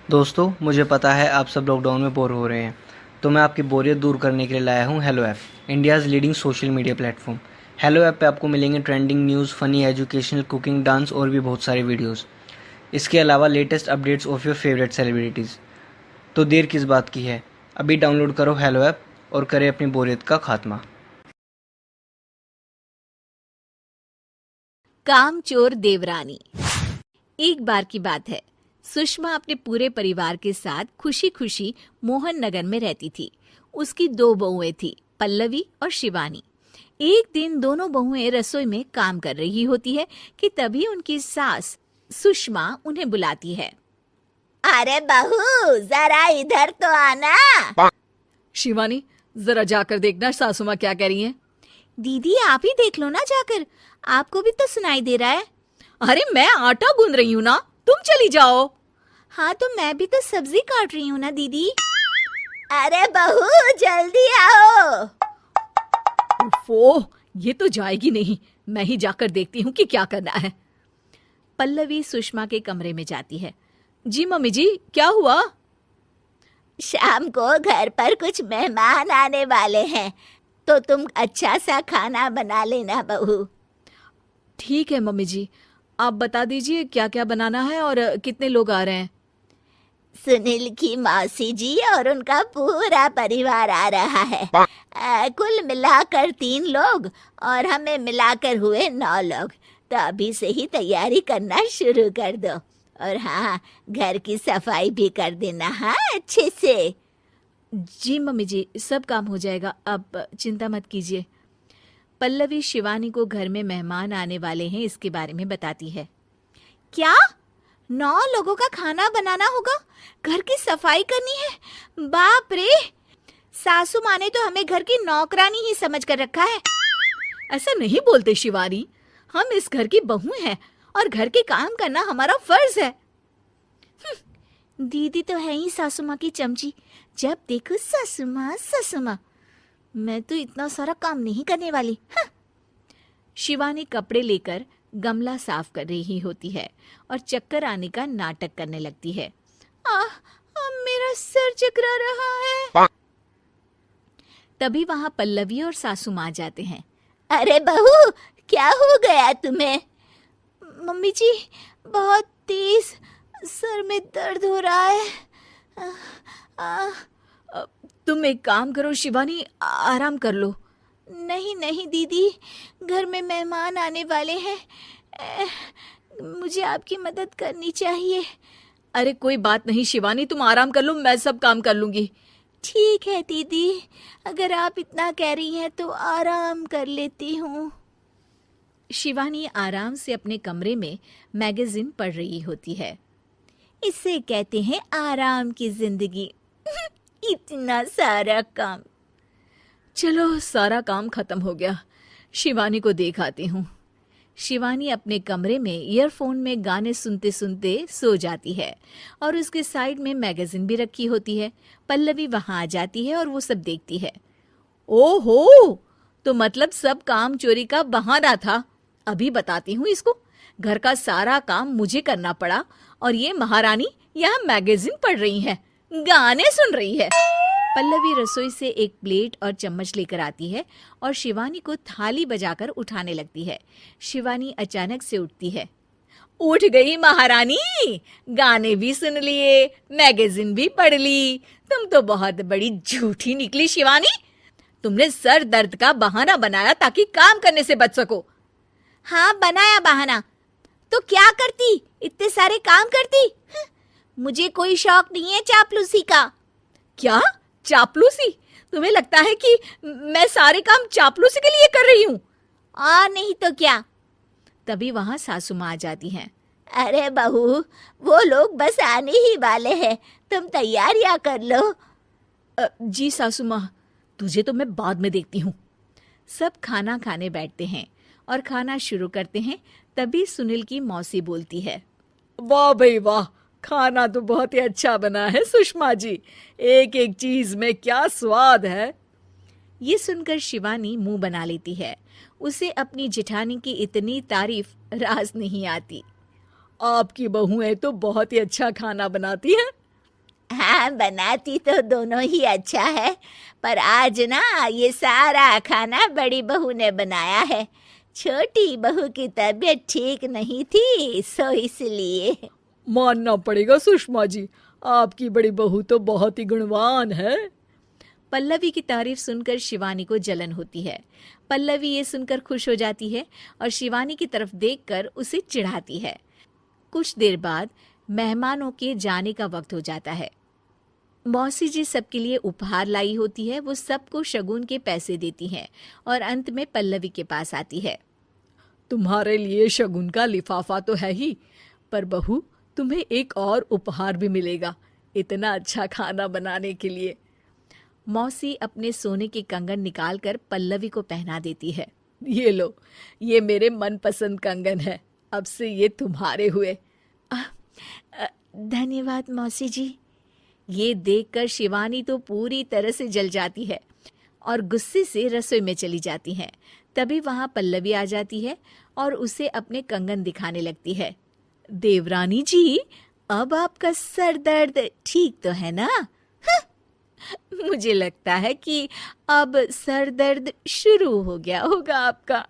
दोस्तों, मुझे पता है आप सब लॉकडाउन में बोर हो रहे हैं, तो मैं आपकी बोरियत दूर करने के लिए लाया हूँ hello app, India's leading social media platform. Hello app पे आपको मिलेंगे trending news, funny, educational, cooking, dance और भी बहुत सारे वीडियोस। इसके अलावा latest updates of your favourite celebrities. तो देर किस बात की है, अभी डाउनलोड करो हेलो ऐप और करें अपनी बोरियत का खात्मा। कामचोर देवरानी। एक बार की बात है, सुषमा अपने पूरे परिवार के साथ खुशी खुशी मोहन नगर में रहती थी। उसकी दो बहुएं थी, पल्लवी और शिवानी। एक दिन दोनों बहुएं रसोई में काम कर रही होती है कि तभी उनकी सास सुषमा उन्हें बुलाती है। अरे बहू, जरा इधर तो आना। शिवानी, जरा जाकर देखना सासू माँ क्या कह रही हैं। दीदी, आप ही देख लो ना जाकर, आपको भी तो सुनाई दे रहा है। अरे मैं आटा गूंद रही हूँ ना, तुम चली जाओ। हाँ, तो मैं भी तो सब्जी काट रही हूँ ना दीदी। अरे बहू, जल्दी आओ। ओफो, ये तो जाएगी नहीं। मैं ही जाकर देखती हूँ कि क्या करना है। पल्लवी सुषमा के कमरे में जाती है। जी मम्मी जी, क्या हुआ? शाम को घर पर कुछ मेहमान आने वाले हैं, तो तुम अच्छा सा खाना बना लेना बहू। ठीक है मम्मी जी, आप बता दीजिए क्या क्या बनाना है और कितने लोग आ रहे हैं। सुनील की मौसी जी और उनका पूरा परिवार आ रहा है। कुल मिलाकर 3 लोग और हमें मिलाकर हुए 9 लोग। तो अभी से ही तैयारी करना शुरू कर दो। और हाँ, घर की सफाई भी कर देना, हाँ, अच्छे से। जी मम्मी जी, सब काम हो जाएगा, आप चिंता मत कीजिए। पल्लवी शिवानी को घर में मेहमान आने वाले हैं इसके बारे में बताती है। क्या? 9 लोगों का खाना बनाना होगा, घर की सफाई करनी है? बाप रे! सासू माँ ने तो हमें घर की नौकरानी ही समझ कर रखा है। ऐसा नहीं बोलते शिवानी, हम इस घर की बहू हैं और घर के काम करना हमारा फर्ज है। दीदी तो है ही सासू माँ की चमची, जब देखो सासू माँ सासू माँ। मैं तो इतना सारा काम नहीं करने वाली। शिवानी कपड़े लेकर गमला साफ कर रही होती है और चक्कर आने का नाटक करने लगती है। मेरा सर चकरा रहा है। तभी वहां पल्लवी और सासू माँ जाते हैं। अरे बहू, क्या हो गया तुम्हें? मम्मी जी, बहुत तेज सर में दर्द हो रहा है। तुम एक काम करो शिवानी, आराम कर लो। नहीं नहीं दीदी, घर में मेहमान आने वाले हैं, मुझे आपकी मदद करनी चाहिए। अरे कोई बात नहीं शिवानी, तुम आराम कर लो, मैं सब काम कर लूंगी। ठीक है दीदी, अगर आप इतना कह रही हैं तो आराम कर लेती हूँ। शिवानी आराम से अपने कमरे में मैगजीन पढ़ रही होती है। इसे कहते हैं आराम की जिंदगी। इतना सारा काम। चलो, सारा काम खत्म हो गया, शिवानी को देख आती हूँ। शिवानी अपने कमरे में ईयरफोन में गाने सुनते सुनते सो जाती है और उसके साइड में मैगजीन भी रखी होती है। पल्लवी वहां आ जाती है और वो सब देखती है। ओहो, तो मतलब सब काम चोरी का बहाना था। अभी बताती हूँ इसको। घर का सारा काम मुझे करना पड़ा और ये महारानी यहाँ मैगजीन पढ़ रही है, गाने सुन रही है। पल्लवी रसोई से एक प्लेट और चम्मच लेकर आती है और शिवानी को थाली बजाकर उठाने लगती है। शिवानी अचानक से उठती है। उठ गई महारानी, गाने भी सुन लिए, मैगजीन भी पढ़ ली। तुम तो बहुत बड़ी झूठी निकली शिवानी। तुमने सर दर्द का बहाना बनाया ताकि काम करने से बच सको। हाँ, बनाया बहाना, तो क्या करती? इतने सारे काम करती। मुझे कोई शौक नहीं है चापलूसी का। क्या चापलूसी? तुम्हें लगता है कि मैं सारे काम चापलूसी के लिए कर रही हूँ? और नहीं तो क्या। तभी वहां सासू माँ आ जाती हैं। अरे बहू, वो लोग बस आने ही वाले हैं, तुम तैयारियां कर लो। जी सासू माँ, तुझे तो मैं बाद में देखती हूँ। सब खाना खाने बैठते हैं और खाना शुरू करते हैं। तभी सुनील की मौसी बोलती है। वाह भाई वाह, खाना तो बहुत ही अच्छा बना है सुषमा जी, एक एक चीज में क्या स्वाद है। ये सुनकर शिवानी मुंह बना लेती है। उसे अपनी जेठानी की इतनी तारीफ रास नहीं आती। आपकी बहुएं तो बहुत ही अच्छा खाना बनाती हैं। हाँ, बनाती तो दोनों ही अच्छा है, पर आज ना ये सारा खाना बड़ी बहू ने बनाया है। छोटी बहू की तबीयत ठीक नहीं थी, सो इसलिए। मानना पड़ेगा सुषमा जी, आपकी बड़ी बहू तो बहुत ही गुणवान है। पल्लवी की तारीफ सुनकर शिवानी को जलन होती है। पल्लवी ये सुनकर खुश हो जाती है और शिवानी की तरफ देखकर उसे चिढ़ाती है। कुछ देर बाद मेहमानों के जाने का वक्त हो जाता है। मौसी जी सबके लिए उपहार लाई होती है। वो सबको शगुन के पैसे देती हैं और अंत में पल्लवी के पास आती है। तुम्हारे लिए शगुन का लिफाफा तो है ही, पर बहू तुम्हें एक और उपहार भी मिलेगा इतना अच्छा खाना बनाने के लिए। मौसी अपने सोने के कंगन निकालकर पल्लवी को पहना देती है। ये लो, ये मेरे मनपसंद कंगन है, अब से ये तुम्हारे हुए। धन्यवाद मौसी जी। ये देखकर शिवानी तो पूरी तरह से जल जाती है और गुस्से से रसोई में चली जाती है। तभी वहां पल्लवी आ जाती है और उसे अपने कंगन दिखाने लगती है। देवरानी जी, अब आपका सर दर्द ठीक तो है ना? मुझे लगता है कि अब सर दर्द शुरू हो गया होगा आपका।